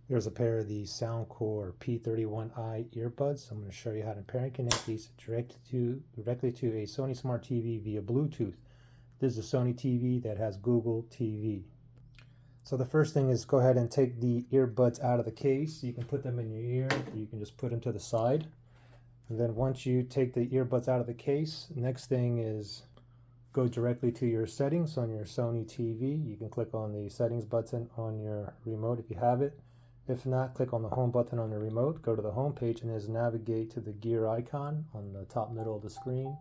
There's a pair of these Soundcore P31i earbuds. I'm going to show you how to pair and connect these directly to a Sony Smart TV via Bluetooth. This is a Sony TV that has Google TV. So the first thing is go ahead and take the earbuds out of the case. You can put them in your ear, you can just put them to the side. And then once you take the earbuds out of the case, next thing is go directly to your settings on your Sony TV. You can click on the settings button on your remote if you have it. If not, click on the home button on the remote, go to the home page, and just navigate to the gear icon on the top middle of the screen.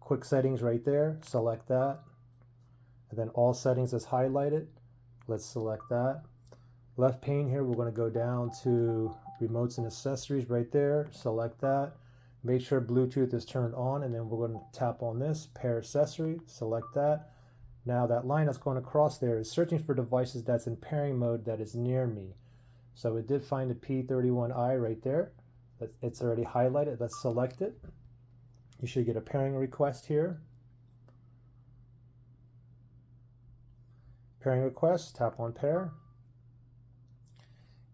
Quick settings right there, select that. And then all settings is highlighted. Let's select that. Left pane here, we're going to go down to remotes and accessories right there, select that. Make sure Bluetooth is turned on, and then we're going to tap on this, pair accessory, select that. Now that line that's going across there is searching for devices that's in pairing mode that is near me. So it did find the P31i right there. It's already highlighted. Let's select it. You should get a pairing request here. Pairing request, tap on pair.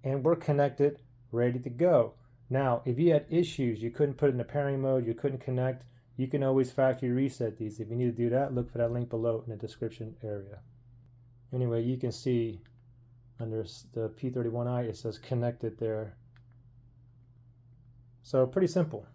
And we're connected, ready to go. Now, if you had issues, you couldn't put it in the pairing mode, you couldn't connect, you can always factory reset these. If you need to do that, look for that link below in the description area. Anyway, you can see under the P31i, it says connected there. So pretty simple.